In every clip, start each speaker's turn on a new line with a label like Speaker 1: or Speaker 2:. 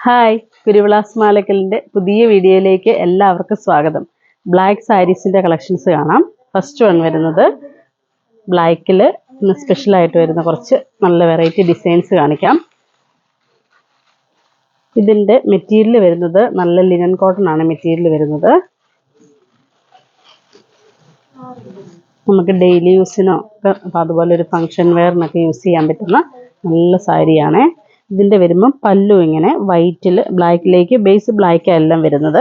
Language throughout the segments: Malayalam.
Speaker 1: ഹായ്, കുരുവിളാസ് മാലക്കലിൻ്റെ പുതിയ വീഡിയോയിലേക്ക് എല്ലാവർക്കും സ്വാഗതം. ബ്ലാക്ക് സാരീസിൻ്റെ കളക്ഷൻസ് കാണാം. ഫസ്റ്റ് വൺ വരുന്നത് ബ്ലാക്കിൽ ഇന്ന് സ്പെഷ്യലായിട്ട് വരുന്ന കുറച്ച് നല്ല വെറൈറ്റി ഡിസൈൻസ് കാണിക്കാം. ഇതിൻ്റെ മെറ്റീരിയൽ വരുന്നത് നല്ല ലിനൻ കോട്ടൺ ആണ് മെറ്റീരിയൽ വരുന്നത്. നമുക്ക് ഡെയിലി യൂസിനോ അപ്പോൾ അതുപോലെ ഒരു ഫങ്ഷൻ വെയറിനൊക്കെ യൂസ് ചെയ്യാൻ പറ്റുന്ന നല്ല സാരിയാണ്. ഇതിൻ്റെ വരുമ്പം പല്ലു ഇങ്ങനെ വൈറ്റിൽ ബ്ലാക്കിലേക്ക് ബേസ് ബ്ലാക്ക് എല്ലാം വരുന്നത്.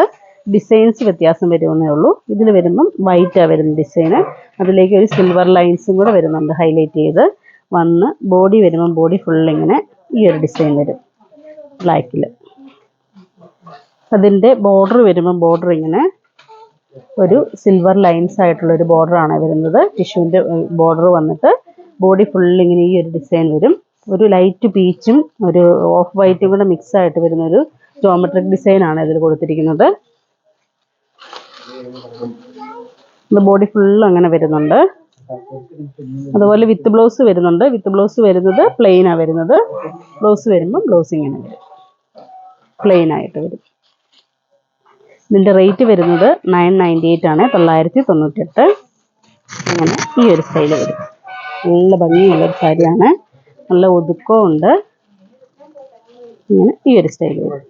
Speaker 1: ഡിസൈൻസ് വ്യത്യാസം വരുമെന്നേ ഉള്ളൂ. ഇതിൽ വരുമ്പം വൈറ്റാണ് വരുന്ന ഡിസൈന്. അതിലേക്ക് ഒരു സിൽവർ ലൈൻസും കൂടെ വരുന്നുണ്ട് ഹൈലൈറ്റ് ചെയ്ത് വന്ന്. ബോഡി വരുമ്പം ബോഡി ഫുള്ളിങ്ങനെ ഈ ഒരു ഡിസൈൻ വരും ബ്ലാക്കിൽ. അതിൻ്റെ ബോർഡർ വരുമ്പം ബോർഡർ ഇങ്ങനെ ഒരു സിൽവർ ലൈൻസ് ആയിട്ടുള്ളൊരു ബോർഡറാണ് വരുന്നത്. ടിഷ്യൂവിൻ്റെ ബോർഡർ വന്നിട്ട് ബോഡി ഫുള്ളിങ്ങനെ ഈ ഒരു ഡിസൈൻ വരും. ഒരു ലൈറ്റ് പീച്ചും ഒരു ഓഫ് വൈറ്റും കൂടെ മിക്സ് ആയിട്ട് വരുന്നൊരു ജോമെട്രിക് ഡിസൈനാണ് ഇതിൽ കൊടുത്തിരിക്കുന്നത്. ഇത് ബോഡി ഫുള്ള് അങ്ങനെ വരുന്നുണ്ട്. അതുപോലെ വിത്ത് ബ്ലൗസ് വരുന്നുണ്ട്. വിത്ത് ബ്ലൗസ് വരുന്നത് പ്ലെയിനാണ് വരുന്നത്. ബ്ലൗസ് വരുമ്പോൾ ബ്ലൗസ് ഇങ്ങനെ വരും, പ്ലെയിൻ ആയിട്ട് വരും. ഇതിൻ്റെ റേറ്റ് വരുന്നത് 998 ആണ്, 998. അങ്ങനെ ഈ ഒരു സ്റ്റൈല് വരും. നല്ല ഭംഗിയുള്ളൊരു സാരിയാണ്, നല്ല ഒതുക്കവും ഉണ്ട്. ഇങ്ങനെ ഈ ഒരു സ്റ്റൈൽ വരും.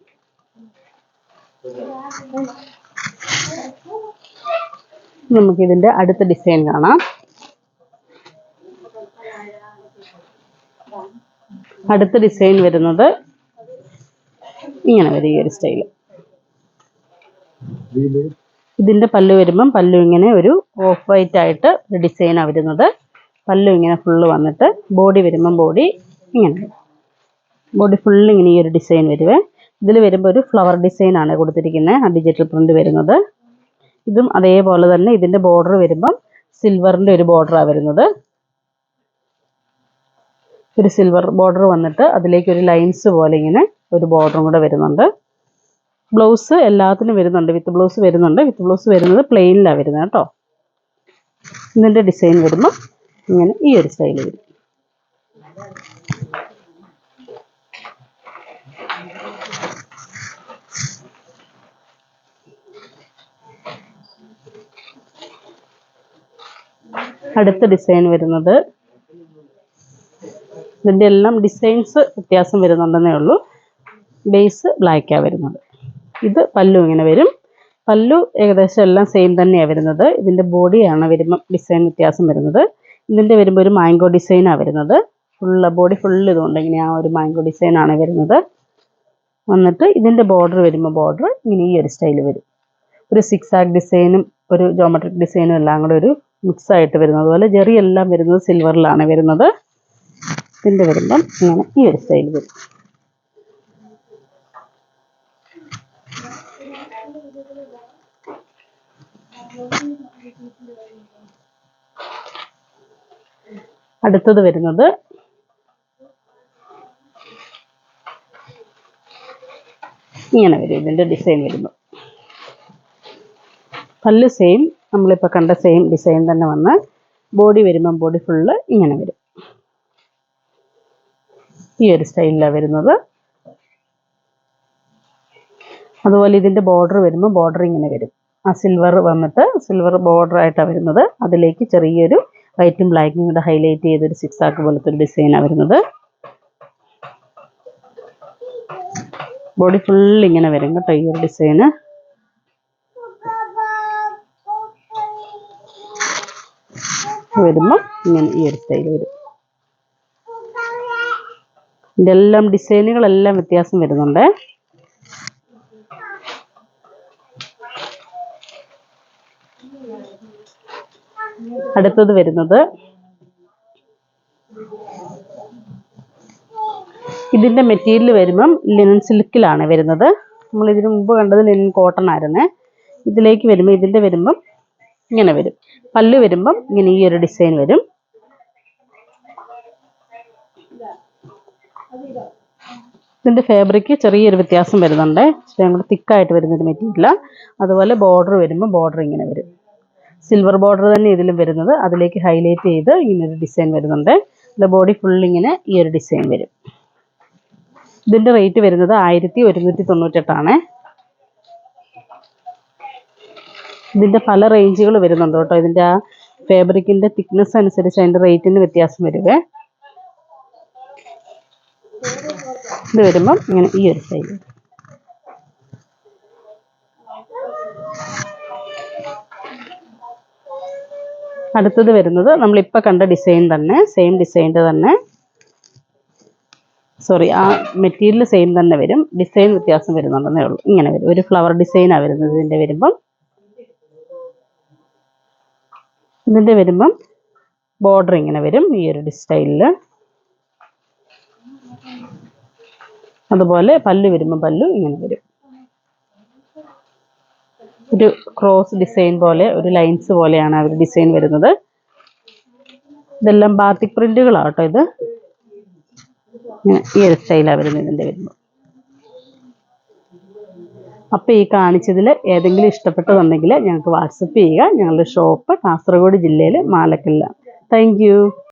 Speaker 1: നമുക്കിതിൻ്റെ അടുത്ത ഡിസൈൻ കാണാം. അടുത്ത ഡിസൈൻ വരുന്നത് ഇങ്ങനെ വരും, ഈ ഒരു സ്റ്റൈല്. ഇതിൻ്റെ പല്ലു വരുമ്പം പല്ലു ഇങ്ങനെ ഒരു ഓഫ് വൈറ്റ് ആയിട്ട് ഒരു ഡിസൈനാണ് വരുന്നത്. പല്ലു ഇങ്ങനെ ഫുള്ള് വന്നിട്ട് ബോഡി വരുമ്പം ബോഡി ഇങ്ങനെ ബോഡി ഫുള്ള് ഇങ്ങനെ ഈ ഒരു ഡിസൈൻ വരുവേ. ഇതിൽ വരുമ്പോൾ ഒരു ഫ്ലവർ ഡിസൈനാണ് കൊടുത്തിരിക്കുന്നത്, ആ ഡിജിറ്റൽ പ്രിൻ്റ് വരുന്നത്. ഇതും അതേപോലെ തന്നെ ഇതിൻ്റെ ബോർഡർ വരുമ്പം സിൽവറിൻ്റെ ഒരു ബോർഡറാണ് വരുന്നത്. ഒരു സിൽവർ ബോർഡർ വന്നിട്ട് അതിലേക്ക് ഒരു ലൈൻസ് പോലെ ഇങ്ങനെ ഒരു ബോർഡറും കൂടെ വരുന്നുണ്ട്. ബ്ലൗസ് എല്ലാത്തിനും വരുന്നുണ്ട്, വിത്ത് ബ്ലൗസ് വരുന്നുണ്ട്. വിത്ത് ബ്ലൗസ് വരുന്നത് പ്ലെയിനിലാണ് വരുന്നത് കേട്ടോ. ഇതിൻ്റെ ഡിസൈൻ വരുമ്പോൾ ഇങ്ങനെ ഈ ഒരു സ്റ്റൈൽ വരും. അടുത്ത ഡിസൈൻ വരുന്നത്, ഇതിൻ്റെ എല്ലാം ഡിസൈൻസ് വ്യത്യാസം വരുന്നുണ്ടെന്നേ ഉള്ളൂ. ബേസ് ബ്ലാക്കാണ് വരുന്നത്. ഇത് പല്ലു ഇങ്ങനെ വരും. പല്ലു ഏകദേശം എല്ലാം സെയിം തന്നെയാണ് വരുന്നത്. ഇതിൻ്റെ ബോഡിയാണ് വരുമ്പം ഡിസൈൻ വ്യത്യാസം വരുന്നത്. ഇതിൻ്റെ വരുമ്പോൾ ഒരു മാംഗോ ഡിസൈനാണ് വരുന്നത്. ബോഡി ഫുള്ള് ഇതുകൊണ്ട് ഇങ്ങനെ ആ ഒരു മാംഗോ ഡിസൈനാണ് വരുന്നത്. വന്നിട്ട് ഇതിൻ്റെ ബോർഡർ വരുമ്പോൾ ബോർഡർ ഇങ്ങനെ ഈ ഒരു സ്റ്റൈൽ വരും. ഒരു സിക്സ് ആക്ക് ഡിസൈനും ഒരു ജോമെട്രിക് ഡിസൈനും എല്ലാം കൂടെ ഒരു മിക്സ് ആയിട്ട് വരുന്നത്. അതുപോലെ ജെറി എല്ലാം വരുന്നത് സിൽവറിലാണ് വരുന്നത്. ഇതിൻ്റെ വരുമ്പം ഇങ്ങനെ ഈ ഒരു സ്റ്റൈൽ വരും. അടുത്തത് വരുന്നത് ഇങ്ങനെ വരും. ഇതിൻ്റെ ഡിസൈൻ വരുമ്പോൾ പല്ല് സെയിം, നമ്മളിപ്പോൾ കണ്ട സെയിം ഡിസൈൻ തന്നെ വന്ന് ബോഡി വരുമ്പം ബോഡി ഫുള്ള് ഇങ്ങനെ വരും. ഈ ഒരു സ്റ്റൈലിലാണ് വരുന്നത്. അതുപോലെ ഇതിൻ്റെ ബോർഡർ വരുമ്പോൾ ബോർഡർ ഇങ്ങനെ വരും. ആ സിൽവർ വന്നിട്ട് സിൽവർ ബോർഡർ ആയിട്ടാണ് വരുന്നത്. അതിലേക്ക് ചെറിയൊരു വൈറ്റും ബ്ലാക്കും കൂടെ ഹൈലൈറ്റ് ചെയ്തൊരു സിക്സ് ആക്ക് പോലത്തെ ഒരു ഡിസൈനാണ് വരുന്നത്. ബോഡി ഫുള്ള് ഇങ്ങനെ വരും കേട്ടോ ഈ ഒരു ഡിസൈന്. വരുമ്പോൾ ഇങ്ങനെ ഈ ഒരു സ്റ്റൈൽ വരും. ഇതിൻ്റെ എല്ലാം ഡിസൈനുകളെല്ലാം വ്യത്യാസം വരുന്നുണ്ട്. അടുത്തത് വരുന്നത് ഇതിൻ്റെ മെറ്റീരിയൽ വരുമ്പം ലിനൻ സിൽക്കിലാണ് വരുന്നത്. നമ്മൾ ഇതിനു മുമ്പ് കണ്ടത് ലിനൻ കോട്ടൺ ആയിരുന്നേ. ഇതിലേക്ക് വരുമ്പോൾ ഇതിൻ്റെ വരുമ്പം ഇങ്ങനെ വരും. പല്ല് വരുമ്പം ഇങ്ങനെ ഈ ഒരു ഡിസൈൻ വരും. ഇതിൻ്റെ ഫാബ്രിക് ചെറിയൊരു വ്യത്യാസം വരുന്നുണ്ട്. ഇച്ചിരി കൂടെ തിക്കായിട്ട് വരുന്നൊരു മെറ്റീരിയലാണ്. അതുപോലെ ബോർഡർ വരുമ്പോൾ ബോർഡർ ഇങ്ങനെ വരും. സിൽവർ ബോർഡർ തന്നെ ഇതിലും വരുന്നത്. അതിലേക്ക് ഹൈലൈറ്റ് ചെയ്ത് ഇങ്ങനൊരു ഡിസൈൻ വരുന്നുണ്ട്. ബോഡി ഫുള്ളിങ്ങനെ ഈ ഒരു ഡിസൈൻ വരും. ഇതിൻ്റെ റേറ്റ് വരുന്നത് 1198 ഇതിൻ്റെ പല റേഞ്ചുകൾ വരുന്നുണ്ട് കേട്ടോ. ഇതിൻ്റെ ആ ഫാബ്രിക്കിൻ്റെ തിക്നെസ് അനുസരിച്ച് അതിൻ്റെ റേറ്റിന് വ്യത്യാസം വരുവേ. ഇത് വരുമ്പം ഇങ്ങനെ ഈ ഒരു സ്റ്റൈൽ. അടുത്തത് വരുന്നത് നമ്മളിപ്പോൾ കണ്ട ഡിസൈൻ തന്നെ, സെയിം ഡിസൈൻ്റെ തന്നെ, സോറി ആ മെറ്റീരിയൽ സെയിം തന്നെ വരും, ഡിസൈൻ വ്യത്യാസം വരുന്നുണ്ടെന്നേ ഉള്ളൂ. ഇങ്ങനെ വരും, ഒരു ഫ്ലവർ ഡിസൈനാണ് വരുന്നത് ഇതിൻ്റെ വരുമ്പം. ഇതിൻ്റെ വരുമ്പം ബോർഡർ ഇങ്ങനെ വരും ഈ ഒരു സ്റ്റൈലിൽ. അതുപോലെ പല്ലു വരുമ്പോൾ പല്ലു ഇങ്ങനെ വരും, ഒരു ക്രോസ് ഡിസൈൻ പോലെ, ഒരു ലൈൻസ് പോലെയാണ് അവർ ഡിസൈൻ വരുന്നത്. ഇതെല്ലാം ബാത്തിക് പ്രിന്റുകളാണ് കേട്ടോ. ഇത് ഈ ഒരു സ്റ്റൈലാണ് വരുന്നത് ഇതിൻ്റെ വരുമ്പോൾ. അപ്പോൾ ഈ കാണിച്ചതിൽ ഏതെങ്കിലും ഇഷ്ടപ്പെട്ടതുണ്ടെങ്കിൽ ഞങ്ങൾക്ക് വാട്സപ്പ് ചെയ്യുക. ഞങ്ങളുടെ ഷോപ്പ് കാസർഗോഡ് ജില്ലയിൽ മാലക്കല്ലാണ്. Thank you.